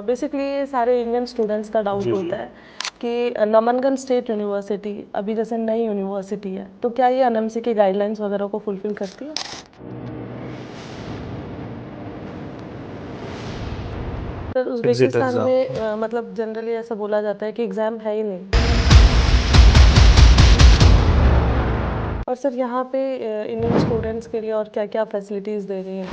Basically सारे Indian students का doubt होता है कि नमनगंज स्टेट यूनिवर्सिटी अभी जैसे नई यूनिवर्सिटी है, तो क्या ये एनएमसी की गाइडलाइंस वगैरह को फुलफिल करती है? Sir exit Uzbekistan exam. में मतलब जनरली ऐसा बोला जाता है कि एग्ज़ाम है ही नहीं। और सर यहाँ पे इंडियन स्टूडेंट्स के लिए और क्या क्या फैसिलिटीज़ दे रही हैं?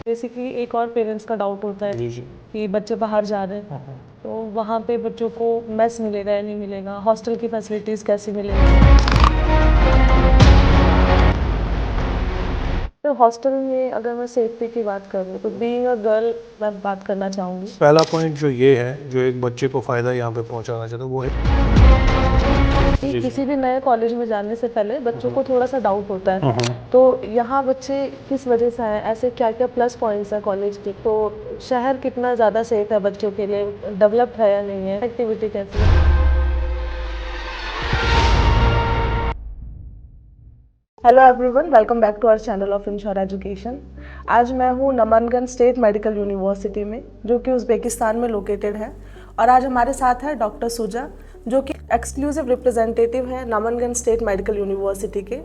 बेसिकली एक और पेरेंट्स का डाउट होता है जी जी। कि बच्चे बाहर जा रहे हैं, तो वहाँ पे बच्चों को मेस मिलेगा या नहीं मिलेगा, हॉस्टल की फैसिलिटीज़ कैसी मिलेगी? तो हॉस्टल में अगर मैं सेफ्टी की बात करूँ तो बीइंग अ गर्ल मैं बात करना चाहूँगी। पहला पॉइंट जो ये है, जो एक बच्चे को फ़ायदा यहाँ पे पहुँचाना चाहता हूँ, वो है कि जी जी। किसी भी नए कॉलेज में जाने से पहले बच्चों को थोड़ा सा डाउट होता है, तो यहाँ बच्चे किस वजह से आए, ऐसे क्या क्या प्लस पॉइंट्स हैं कॉलेज के, तो शहर कितना ज़्यादा सेफ है बच्चों के लिए, डेवलप्ड है या नहीं है, एक्टिविटी कैसी है? Hello everyone, welcome back to our channel of insure education. आज मैं हूँ नमनगंज स्टेट मेडिकल यूनिवर्सिटी में, जो कि उज़्बेकिस्तान में लोकेटेड है। और आज हमारे साथ है डॉक्टर सुजा, जो कि एक्सक्लूसिव रिप्रेजेंटेटिव है नमनगंज स्टेट मेडिकल यूनिवर्सिटी के,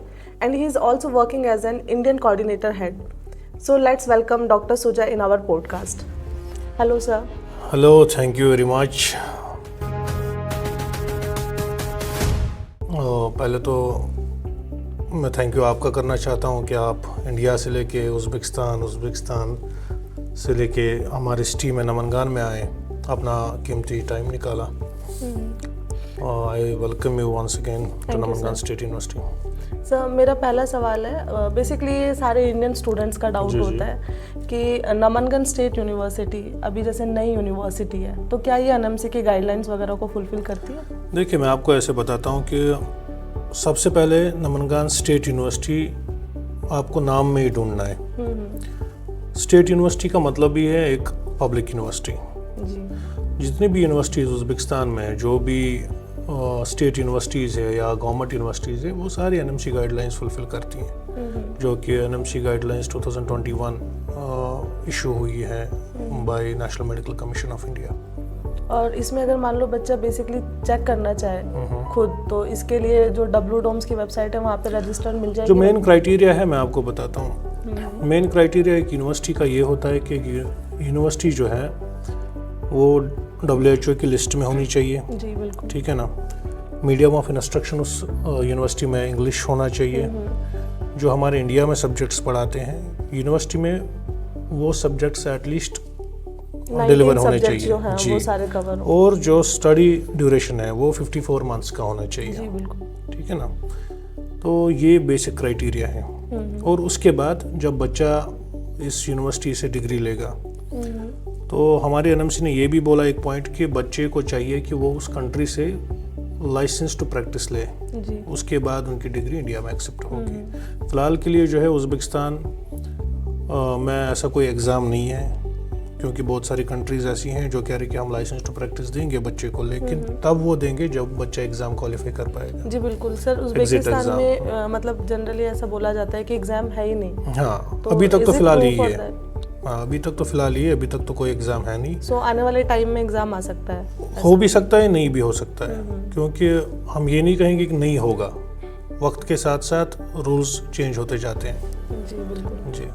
and he is also working as an Indian coordinator head. So let's welcome doctor Suja in our podcast. Hello sir. Hello, thank you very much. पहले तो मैं thank you आपका करना चाहता हूँ कि आप इंडिया से लेके उज़्बेकिस्तान से लेके हमारे सिटी में नमनगान में आए, अपना कीमती टाइम निकाला। I welcome you once again to Namangan State University. Sir मेरा पहला सवाल है, बेसिकली ये सारे इंडियन स्टूडेंट्स का डाउट होता है कि नमनगंज स्टेट यूनिवर्सिटी अभी जैसे नई यूनिवर्सिटी है, तो क्या ये एनएमसी की गाइडलाइंस वगैरह को फुलफिल करती है? देखिए, मैं आपको ऐसे बताता हूँ कि सबसे पहले नमनगान स्टेट यूनिवर्सिटी आपको नाम में ही ढूंढना है। स्टेट यूनिवर्सिटी का मतलब ही है एक पब्लिक यूनिवर्सिटी। जितनी भी यूनिवर्सिटीज़ उज़्बेकिस्तान में है, जो भी स्टेट यूनिवर्सिटीज़ है या गवर्नमेंट यूनिवर्सिटीज़ है, वो सारी एनएमसी गाइडलाइंस फुलफिल करती हैं, जो कि एनएमसी गाइडलाइंस 2021 इशू हुई है by National Medical Commission of India. और इसमें अगर मान लो बच्चा बेसिकली चेक करना चाहे खुद, तो इसके लिए जो WDOMS की वेबसाइट है वहाँ पे रजिस्टर मिल जाएगी? जो मेन क्राइटेरिया है मैं आपको बताता हूँ। मेन क्राइटेरिया एक यूनिवर्सिटी का ये होता है कि यूनिवर्सिटी जो है वो WHO की लिस्ट में होनी चाहिए। जी बिल्कुल, ठीक है ना। मीडियम ऑफ इंस्ट्रक्शन उस यूनिवर्सिटी में इंग्लिश होना चाहिए। जो हमारे इंडिया में सब्जेक्ट्स पढ़ाते हैं, यूनिवर्सिटी में वो सब्जेक्ट्स एटलीस्ट डिलीवर होने चाहिए जी, वो सारे कवर हो। और जो स्टडी ड्यूरेशन है वो 54 मंथ्स का होना चाहिए। जी बिल्कुल, ठीक है ना। तो ये बेसिक क्राइटेरिया है। और उसके बाद जब बच्चा इस यूनिवर्सिटी से डिग्री लेगा, तो हमारे एनएमसी ने ये भी बोला एक पॉइंट कि बच्चे को चाहिए कि वो उस कंट्री से लाइसेंस टू प्रैक्टिस ले, उसके बाद उनकी डिग्री इंडिया में एक्सेप्ट होगी। फ़िलहाल के लिए जो है उज़्बेकिस्तान में ऐसा कोई एग्ज़ाम नहीं है, क्योंकि बहुत सारी कंट्रीज़ ऐसी हैं जो कह रही कि हम लाइसेंस टू प्रैक्टिस देंगे बच्चे को, लेकिन तब वो देंगे जब बच्चा एग्ज़ाम क्वालिफाई कर पाएगा। जी बिल्कुल सर, उज़्बेकिस्तान में मतलब जनरली ऐसा बोला जाता है कि एग्ज़ाम है ही नहीं। हाँ, तो अभी तक तो फिलहाल यही है। हाँ, अभी तक तो फिलहाल ये, अभी तक तो कोई एग्ज़ाम है नहीं। सो आने वाले टाइम में एग्ज़ाम आ सकता है? हो भी सकता है, नहीं भी हो सकता है, क्योंकि हम ये नहीं कहेंगे कि नहीं होगा। वक्त के साथ साथ रूल्स चेंज होते जाते हैं। जी बिल्कुल जी।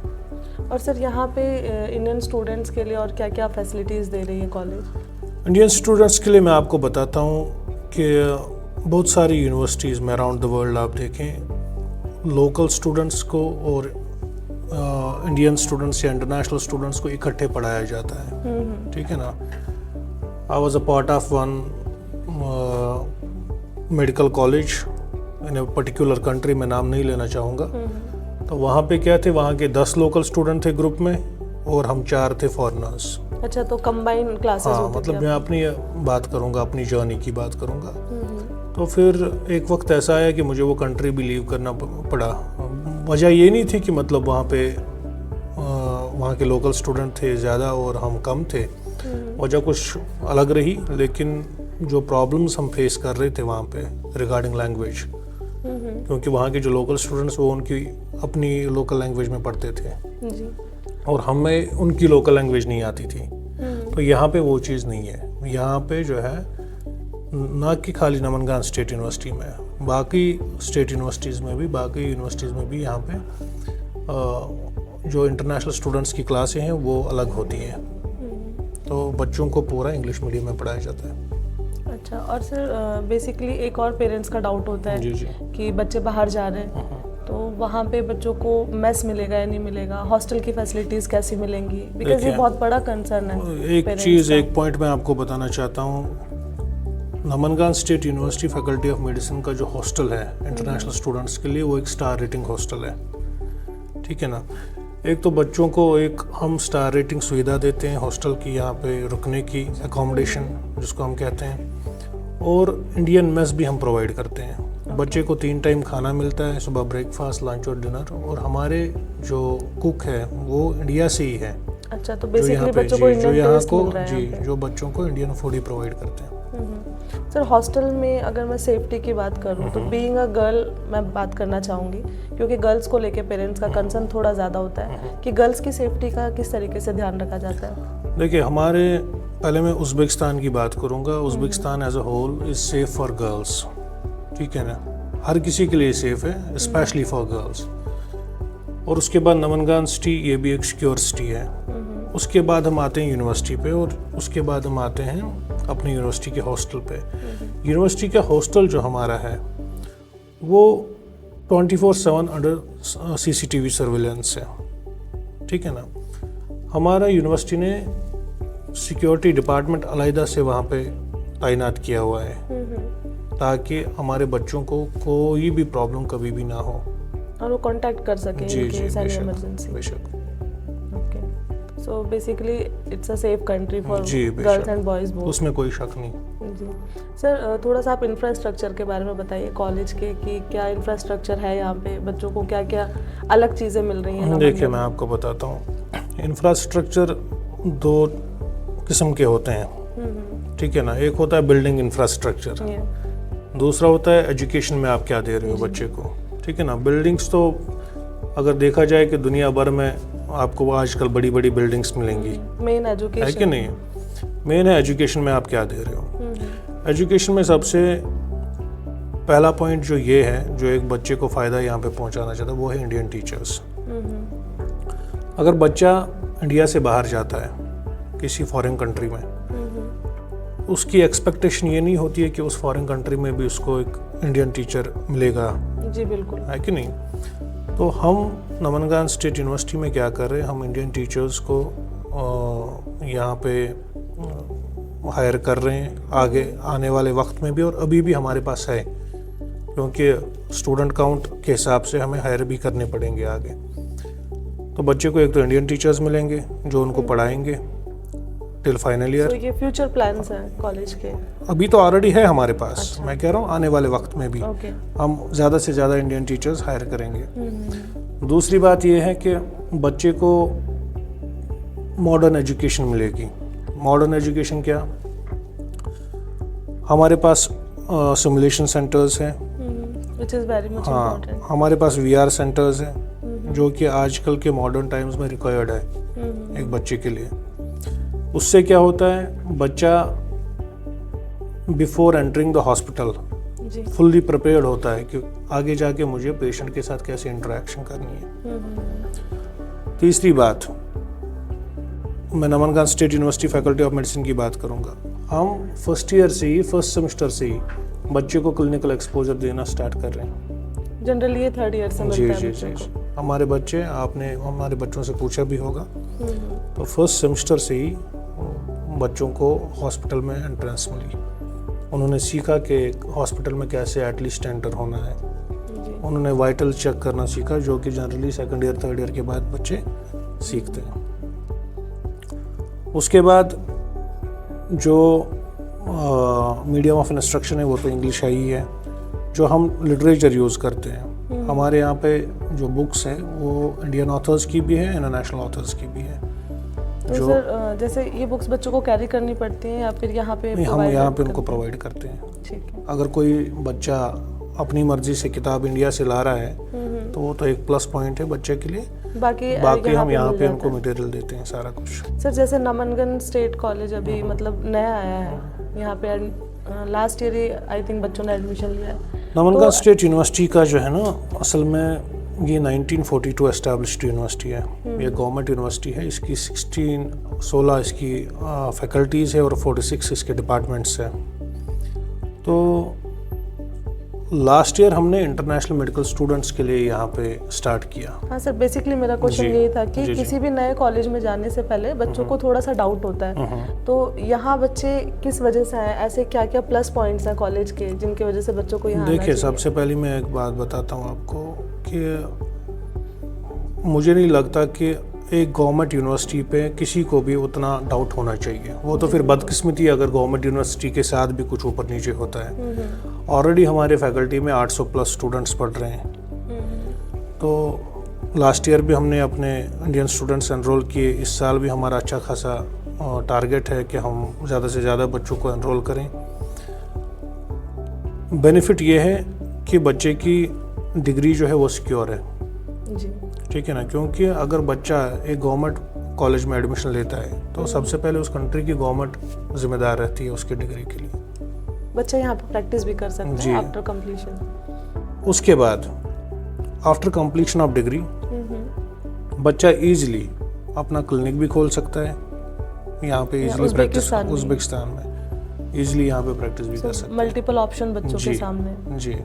और सर यहाँ पे इंडियन स्टूडेंट्स के लिए और क्या क्या फैसिलिटीज़ दे रही है कॉलेज? इंडियन स्टूडेंट्स के लिए मैं आपको बताता हूँ कि बहुत सारी यूनिवर्सिटीज़ में अराउंड द वर्ल्ड आप देखें, लोकल स्टूडेंट्स को और इंडियन स्टूडेंट्स या इंटरनेशनल स्टूडेंट्स को इकट्ठे पढ़ाया जाता है, ठीक है ना। I was a part of one medical college in a particular country, में नाम नहीं लेना चाहूँगा। तो वहाँ पे क्या थे, वहाँ के 10 लोकल स्टूडेंट थे ग्रुप में, और हम 4 थे फॉरेनर्स। अच्छा, तो कंबाइन क्लासेस? हाँ, मतलब मैं अपनी बात करूँगा, अपनी जर्नी की बात करूँगा। तो फिर एक वक्त ऐसा आया कि मुझे वो कंट्री भी लीव करना पड़ा। वजह ये नहीं थी कि मतलब वहाँ पे वहाँ के लोकल स्टूडेंट थे ज़्यादा और हम कम थे, वजह कुछ अलग रही। लेकिन जो प्रॉब्लम्स हम फेस कर रहे थे वहाँ पे रिगार्डिंग लैंग्वेज, क्योंकि वहाँ के जो लोकल स्टूडेंट्स वो उनकी अपनी लोकल लैंग्वेज में पढ़ते थे, और हमें उनकी लोकल लैंग्वेज नहीं आती थी। तो यहाँ पे वो चीज़ नहीं है। यहाँ पे जो है ना कि खाली नमनगान स्टेट यूनिवर्सिटी में, बाकी स्टेट यूनिवर्सिटीज़ में भी, बाकी यूनिवर्सिटीज़ में भी यहाँ पे जो इंटरनेशनल स्टूडेंट्स की क्लासें हैं वो अलग होती हैं। तो बच्चों को पूरा इंग्लिश मीडियम में पढ़ाया जाता है। अच्छा, और सर बेसिकली एक और पेरेंट्स का डाउट होता है जी। कि बच्चे बाहर जा रहे हैं तो वहाँ पे बच्चों को मेस मिलेगा या नहीं मिलेगा, हॉस्टल की फैसिलिटीज़ कैसी मिलेंगी, बिकॉज ये बहुत बड़ा कंसर्न है। एक चीज़, एक पॉइंट मैं आपको बताना चाहता हूँ। Namangan State University Faculty of Medicine का जो हॉस्टल है इंटरनेशनल स्टूडेंट्स के लिए, वो एक स्टार रेटिंग हॉस्टल है, ठीक है ना। एक तो बच्चों को एक हम स्टार रेटिंग सुविधा देते हैं हॉस्टल की, यहाँ पे रुकने की अकोमोडेशन जिसको हम कहते हैं, और इंडियन मेस भी हम प्रोवाइड करते हैं। बच्चे को 3 टाइम खाना मिलता है, सुबह ब्रेकफास्ट, लंच और डिनर, और हमारे जो कुक है वो इंडिया से ही है। अच्छा, तो बेसिकली बच्चों को इंडियन टेस्ट मिल रहा है जी, जो बच्चों को इंडियन फूड ही प्रोवाइड करते हैं। सर हॉस्टल में अगर मैं सेफ्टी की बात करूं तो बीइंग अ गर्ल मैं बात करना चाहूँगी, क्योंकि गर्ल्स को लेके पेरेंट्स का कंसर्न थोड़ा ज़्यादा होता है कि गर्ल्स की सेफ्टी का किस तरीके से ध्यान रखा जाता है। देखिए, हमारे पहले मैं उज़्बेकिस्तान की बात करूंगा। Uzbekistan as a whole is safe for girls, ठीक है ना, हर किसी के लिए सेफ है, स्पेशली फॉर गर्ल्स। और उसके बाद नमनगान सिटी, ये भी एक सिक्योर सिटी है। उसके बाद हम आते हैं यूनिवर्सिटी पे, और उसके बाद हम आते हैं अपनी यूनिवर्सिटी के हॉस्टल पे। यूनिवर्सिटी का हॉस्टल जो हमारा है वो 24/7 अंडर CCTV सर्विलेंस है, ठीक है ना। हमारा यूनिवर्सिटी ने सिक्योरिटी डिपार्टमेंट अलहदा से वहाँ पे तैनात किया हुआ है, ताकि हमारे बच्चों को कोई भी प्रॉब्लम कभी भी ना हो और वो कांटेक्ट कर सकें जी, इमरजेंसी। बेशक। So basically it's a safe country for जी, गर्ल्स एंड बॉयज़ बोथ, उसमें कोई शक नहीं। जी। सर थोड़ा सा आप इंफ्रास्ट्रक्चर के बारे में बताइए कॉलेज के, कि क्या इंफ्रास्ट्रक्चर है यहाँ पे, बच्चों को क्या क्या अलग चीज़ें मिल रही हैं। देखिए, मैं आपको बताता हूँ, इंफ्रास्ट्रक्चर 2 किस्म के होते हैं, ठीक है ना। एक होता है बिल्डिंग इंफ्रास्ट्रक्चर, दूसरा होता है एजुकेशन में आप क्या दे रहे हो बच्चे को, ठीक है ना। बिल्डिंग्स तो अगर देखा जाए कि दुनिया भर में आपको आजकल बड़ी बड़ी बिल्डिंग्स मिलेंगी, मेन एजुकेशन है कि नहीं। मेन है एजुकेशन में आप क्या दे रहे हो। एजुकेशन में सबसे पहला पॉइंट जो ये है, जो एक बच्चे को फ़ायदा यहाँ पे पहुँचाना चाहता है, वो है इंडियन टीचर्स। अगर बच्चा इंडिया से बाहर जाता है किसी फॉरेन कंट्री में, उसकी एक्सपेक्टेशन ये नहीं होती है कि उस फॉरेन कंट्री में भी उसको एक इंडियन टीचर मिलेगा। जी बिल्कुल, है कि नहीं। तो हम नमनगान स्टेट यूनिवर्सिटी में क्या कर रहे हैं, हम इंडियन टीचर्स को यहाँ पे हायर कर रहे हैं, आगे आने वाले वक्त में भी, और अभी भी हमारे पास है, क्योंकि स्टूडेंट काउंट के हिसाब से हमें हायर भी करने पड़ेंगे आगे। तो बच्चे को एक तो इंडियन टीचर्स मिलेंगे जो उनको पढ़ाएंगे टिल फाइनल ईयर। तो ये फ्यूचर प्लान्स हैं कॉलेज के? अभी तो ऑलरेडी है हमारे पास। अच्छा। मैं कह रहा हूँ आने वाले वक्त में भी हम ज़्यादा से ज़्यादा इंडियन टीचर्स हायर करेंगे। दूसरी बात ये है कि बच्चे को मॉडर्न एजुकेशन मिलेगी। मॉडर्न एजुकेशन क्या, हमारे पास सिमुलेशन सेंटर्स हैं, which is very much important. हमारे पास VR सेंटर्स हैं जो कि आजकल के मॉडर्न टाइम्स में रिक्वायर्ड है एक बच्चे के लिए। उससे क्या होता है, बच्चा before entering the hospital fully prepared होता है कि आगे जाके मुझे पेशेंट के साथ कैसे इंटरेक्शन करनी है। तीसरी बात, मैं Namangan State University Faculty of Medicine की बात करूंगा। हम फर्स्ट ईयर से ही, फर्स्ट सेमेस्टर से ही बच्चे को क्लिनिकल एक्सपोजर देना स्टार्ट कर रहे हैं। जनरली ये 3rd ईयर से मिलता है बच्चों को। हमारे बच्चे, आपने हमारे बच्चों से पूछा भी होगा, तो फर्स्ट सेमेस्टर से ही बच्चों को हॉस्पिटल में एंट्रेंस मिली। उन्होंने सीखा कि हॉस्पिटल में कैसे एटलीस्ट एंटर होना है। उन्होंने वाइटल चेक करना सीखा, जो कि generally 2nd year 3rd year के बाद बच्चे सीखते हैं। उसके बाद जो मीडियम ऑफ इंस्ट्रक्शन है वो तो इंग्लिश ही है। जो हम लिटरेचर यूज़ करते हैं, हमारे यहाँ पे जो बुक्स हैं वो इंडियन ऑथर्स की भी है, इंटरनेशनल ऑथर्स की भी है। तो जो सर जैसे ये बुक्स बच्चों को कैरी करनी पड़ती हैं या फिर यहाँ पे हम यहाँ पे उनको प्रोवाइड करते हैं। ठीक है। अगर कोई बच्चा अपनी मर्जी से किताब इंडिया से ला रहा है तो वो तो एक प्लस पॉइंट है बच्चे के लिए। बाकी हम यहाँ पे उनको मटेरियल देते हैं सारा कुछ। सर जैसे नमनगन स्टेट कॉलेज अभी मतलब नया आया है यहाँ पे, last year he I think बच्चों ने एडमिशन लिया है। नमनगन स्टेट यूनिवर्सिटी का जो है ना, असल में ये 1942 एस्टैब्लिश्ड यूनिवर्सिटी है। ये गवर्नमेंट यूनिवर्सिटी है। इसकी 16 इसकी फैकल्टीज़ है और 46 इसके डिपार्टमेंट्स हैं। तो लास्ट ईयर हमने इंटरनेशनल मेडिकल स्टूडेंट्स के लिए यहाँ पे स्टार्ट किया। हाँ सर, बेसिकली मेरा क्वेश्चन यही था कि किसी भी नए कॉलेज में जाने से पहले बच्चों को थोड़ा सा डाउट होता है, तो यहाँ बच्चे किस वजह से आए, ऐसे क्या क्या प्लस पॉइंट्स हैं कॉलेज के जिनकी वजह से बच्चों को यहाँ देखिए, सबसे पहले मैं एक बात बताता हूँ आपको कि मुझे नहीं लगता कि एक गवर्नमेंट यूनिवर्सिटी पे किसी को भी उतना डाउट होना चाहिए। वो तो फिर बदकिस्मती अगर गवर्नमेंट यूनिवर्सिटी के साथ भी कुछ ऊपर नीचे होता है। ऑलरेडी हमारे फैकल्टी में 800 प्लस स्टूडेंट्स पढ़ रहे हैं। तो लास्ट ईयर भी हमने अपने इंडियन स्टूडेंट्स एनरोल किए। इस साल भी हमारा अच्छा खासा टारगेट है कि हम ज़्यादा से ज़्यादा बच्चों को एनरोल करें। बेनिफिट ये है कि बच्चे की डिग्री जो है वो सिक्योर है जी, ठीक है ना, क्योंकि अगर बच्चा एक गवर्नमेंट कॉलेज में एडमिशन लेता है तो सबसे पहले उस कंट्री की गवर्नमेंट जिम्मेदार रहती है उसकी डिग्री के लिए। बच्चा यहाँ पे प्रैक्टिस भी कर सकता है आफ्टर कंप्लीशन। उसके बाद आफ्टर कंप्लीशन ऑफ डिग्री बच्चा इजीली अपना क्लिनिक भी खोल सकता है यहाँ पे, इजीली प्रैक्टिस उज़्बेकिस्तान में इजीली यहाँ पे प्रैक्टिस भी कर सकता है। मल्टीपल ऑप्शन बच्चों के सामने। जी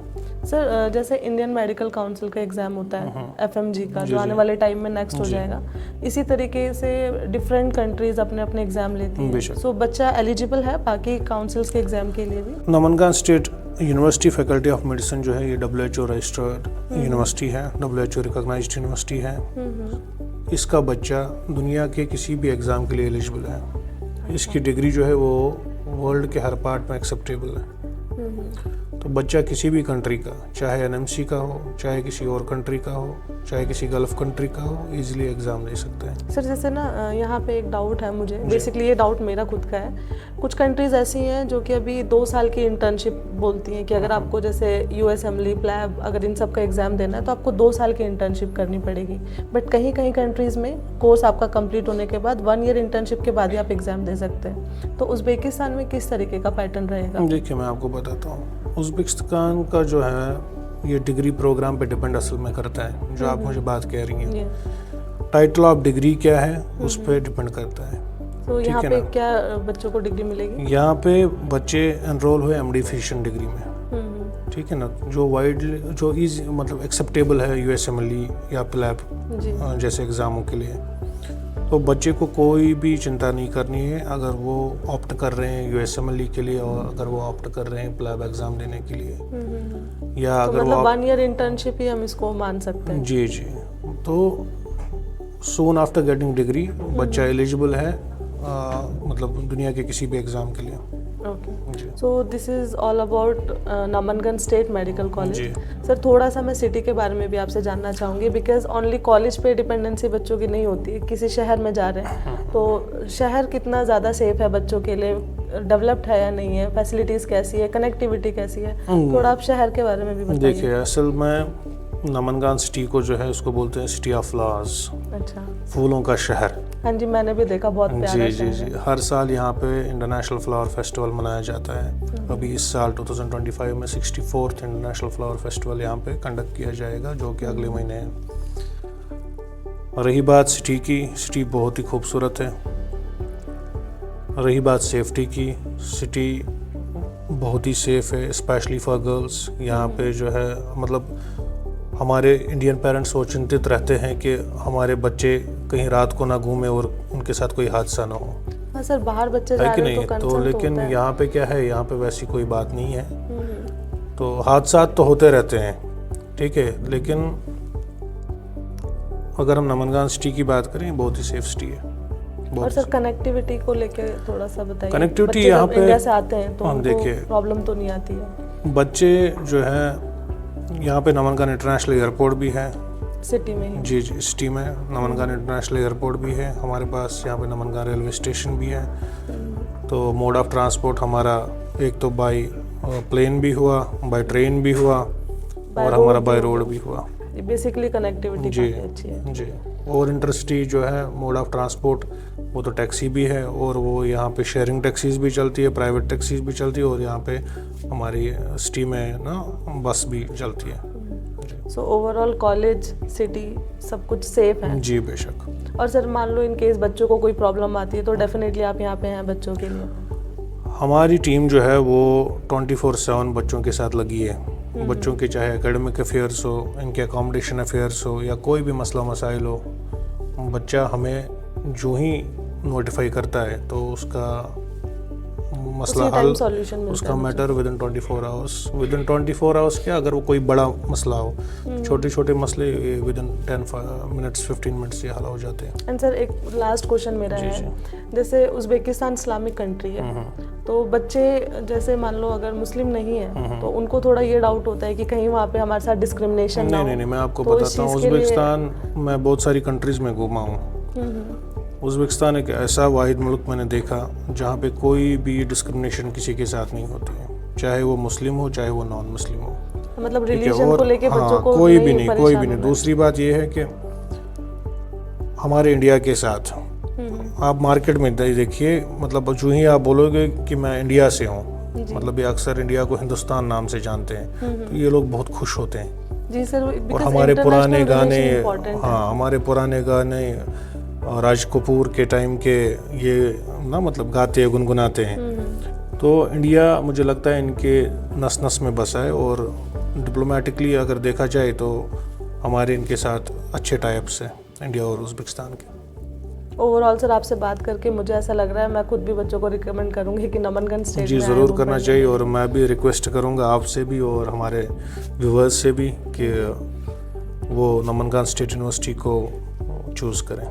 सर, जैसे इंडियन मेडिकल काउंसिल का एग्जाम होता है FMG का, जो आने वाले टाइम में नेक्स्ट हो जाएगा, इसी तरीके से डिफरेंट कंट्रीज अपने अपने एग्जाम लेती हैं। सो बच्चा एलिजिबल है बाकी काउंसिल्स के एग्जाम के लिए भी? Namangan State University Faculty of Medicine जो है ये WHO रजिस्टर्ड यूनिवर्सिटी है, WHO रिकॉग्नाइज्ड यूनिवर्सिटी है। इसका बच्चा दुनिया के किसी भी एग्ज़ाम के लिए एलिजिबल है। इसकी डिग्री जो है वो वर्ल्ड के हर पार्ट में एक्सेप्टेबल है। तो बच्चा किसी भी कंट्री का, चाहे NMC का हो, चाहे किसी और कंट्री का हो, चाहे किसी गल्फ कंट्री का हो, इजीली एग्जाम दे सकता है। सर जैसे ना यहाँ पे एक डाउट है मुझे, बेसिकली ये डाउट मेरा खुद का है। कुछ कंट्रीज ऐसी हैं जो कि अभी 2 साल की इंटर्नशिप बोलती हैं कि अगर आपको जैसे USMLE, प्लैब, अगर इन सब का एग्जाम देना है तो आपको 2 साल की इंटर्नशिप करनी पड़ेगी। बट कहीं कहीं कंट्रीज में कोर्स आपका कंप्लीट होने के बाद 1 ईयर इंटर्नशिप के बाद ही आप एग्जाम दे सकते हैं। तो उज़्बेकिस्तान में किस तरीके का पैटर्न रहेगा? देखिए, मैं आपको बताता हूँ। उज़्बेकिस्तान का जो है ये डिग्री प्रोग्राम पे डिपेंड असल में करता है, जो आप मुझे बात कह रही हैं। टाइटल ऑफ डिग्री क्या है उस पर डिपेंड करता है। तो यहाँ पे क्या बच्चों को डिग्री मिलेगी? यहाँ पे बच्चे एनरोल हुए MD फिजिशियन डिग्री में, ठीक है ना, जो जो इजी मतलब एक्सेप्टेबल है USMLE या प्लैब जैसे एग्जामों के लिए। तो बच्चे को कोई भी चिंता नहीं करनी है अगर वो ऑप्ट कर रहे हैं USMLE के लिए और अगर वो ऑप्ट कर रहे हैं प्लैब एग्जाम देने के लिए, या तो अगर मतलब 1 ईयर इंटर्नशिप ही हम इसको मान सकते हैं। जी। तो सून आफ्टर गेटिंग डिग्री बच्चा एलिजिबल है मतलब दुनिया के किसी भी एग्जाम के लिए। Okay, so this is all about Namangan State Medical College. Sir थोड़ा सा मैं सिटी के बारे में भी आपसे जानना चाहूँगी, बिकॉज ओनली कॉलेज पे डिपेंडेंसी बच्चों की नहीं होती है। किसी शहर में जा रहे हैं तो शहर कितना ज़्यादा सेफ है बच्चों के लिए, डेवलप्ड है या नहीं है, फैसिलिटीज़ कैसी है, कनेक्टिविटी कैसी है, थोड़ा आप शहर के बारे में भी बताइए। देखिए, असल में नमनगन सिटी को जो है उसको बोलते हैं सिटी ऑफ फ्लावर्स। अच्छा, फूलों का शहर। हाँ जी, मैंने भी देखा, बहुत प्यारा जी। हर साल यहाँ पे इंटरनेशनल फ्लावर फेस्टिवल मनाया जाता है। अभी इस साल 2025 में 64th इंटरनेशनल फ्लावर फेस्टिवल यहाँ पे कंडक्ट किया जाएगा, जो कि अगले महीने है। रही बात सिटी की, सिटी बहुत ही खूबसूरत है। रही बात सेफ्टी की, सिटी बहुत ही सेफ है, स्पेशली फॉर गर्ल्स। यहाँ पे जो है मतलब हमारे इंडियन पेरेंट्स वो चिंतित रहते हैं कि हमारे बच्चे कहीं रात को ना घूमे और उनके साथ कोई हादसा ना हो। हाँ सर, बाहर बच्चे जा रहे हैं तो लेकिन यहाँ पे क्या है, यहाँ पे वैसी कोई बात नहीं है। तो हादसा तो होते रहते हैं, ठीक है, लेकिन अगर हम नमनगन सिटी की बात करें, बहुत ही सेफ सिटी है। और सर कनेक्टिविटी को लेके थोड़ा सा बताइए। कनेक्टिविटी यहाँ पे इंडिया से आते हैं तो देखिए प्रॉब्लम तो नहीं आती है। बच्चे जो है यहाँ पे नमनगन इंटरनेशनल एयरपोर्ट भी है सिटी में। जी, सिटी में नमनगन इंटरनेशनल एयरपोर्ट भी है हमारे पास। यहाँ पे नमनगन रेलवे स्टेशन भी है। तो मोड ऑफ ट्रांसपोर्ट हमारा एक तो बाय प्लेन भी हुआ, बाय ट्रेन भी हुआ और हमारा बाय रोड भी हुआ। बेसिकली कनेक्टिविटी जी काफ़ी अच्छी है। जी। और इंटरसिटी जो है मोड ऑफ ट्रांसपोर्ट, वो तो टैक्सी भी है, और वो यहाँ पे शेयरिंग टैक्सीज भी चलती है, प्राइवेट टैक्सीज भी चलती है, और यहाँ पे हमारी सिटी में ना बस भी चलती है। सो ओवरऑल कॉलेज, सिटी सब कुछ सेफ है। जी बेशक। और सर मान लो इन केस बच्चों को कोई प्रॉब्लम आती है तो डेफिनेटली आप यहाँ पे हैं बच्चों के लिए। हमारी टीम जो है वो 24/7 बच्चों के साथ लगी है। बच्चों के चाहे एकेडमिक अफेयर्स हो, इनके अकोमोडेशन अफेयर्स हो, या कोई भी मसला मसाइल हो, बच्चा हमें जो ही नोटिफाई करता है तो उसका मसला हल, उसका matter with in 24 hours. With in 24 hours क्या, अगर वो कोई बड़ा मसला हो, छोटे छोटे मसले विद इन 10 मिनट्स 15 मिनट्स ये हल हो जाते हैं। एंड सर एक लास्ट क्वेश्चन मेरा है, जैसे उज़्बेकिस्तान इस्लामिक कंट्री है, तो बच्चे जैसे मान लो अगर मुस्लिम नहीं है तो उनको थोड़ा ये डाउट होता है कि कहीं वहाँ पे हमारे साथ डिस्क्रिमिनेशन ना हो। नहीं, मैं आपको बताता हूँ, उज़्बेकिस्तान मैं बहुत सारी कंट्रीज़ में घूमा हूँ। उज़्बेकिस्तान एक ऐसा वाहिद मुल्क मैंने देखा जहाँ पे कोई भी डिस्क्रिमिनेशन किसी के साथ नहीं होती है, चाहे वो मुस्लिम हो चाहे वो नॉन मुस्लिम हो। मतलब रिलीजन को लेके बच्चों को कोई भी नहीं। दूसरी बात ये है कि हमारे इंडिया के साथ आप मार्केट में देखिए, मतलब जो ही आप बोलोगे कि मैं इंडिया से हूँ, मतलब ये अक्सर इंडिया को हिंदुस्तान नाम से जानते हैं, तो ये लोग बहुत खुश होते हैं। जी सर, और हमारे पुराने गाने, हमारे पुराने गाने राज कपूर के टाइम के ये ना मतलब गाते गुनगुनाते हैं। तो इंडिया मुझे लगता है इनके नस नस में बसा है, और डिप्लोमेटिकली अगर देखा जाए तो हमारे इनके साथ अच्छे टाइप्स हैं इंडिया और उज़्बेकिस्तान के। ओवरऑल सर आपसे बात करके मुझे ऐसा लग रहा है, मैं खुद भी बच्चों को रिकमेंड करूंगी कि नमनगंज स्टेट जी ज़रूर करना चाहिए, और मैं भी रिक्वेस्ट करूंगा आपसे भी और हमारे व्यूअर्स से भी कि वो नमनगंज स्टेट यूनिवर्सिटी को चूज़ करें।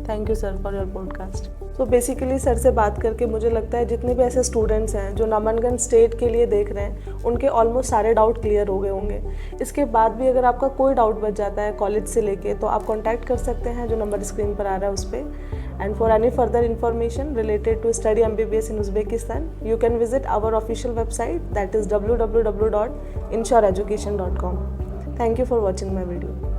Thank you sir for your podcast. तो बेसिकली सर से बात करके मुझे लगता है जितने भी ऐसे स्टूडेंट्स हैं जो नमनगंज स्टेट के लिए देख रहे हैं, उनके ऑलमोस्ट सारे डाउट क्लियर हो गए होंगे। इसके बाद भी अगर आपका कोई डाउट बच जाता है कॉलेज से लेके, तो आप कॉन्टैक्ट कर सकते हैं जो नंबर स्क्रीन पर आ रहा है उस पर। And for any further information related to study MBBS in Uzbekistan, you can visit our official website, that is www.inshoreeducation.com. Thank you for watching my video.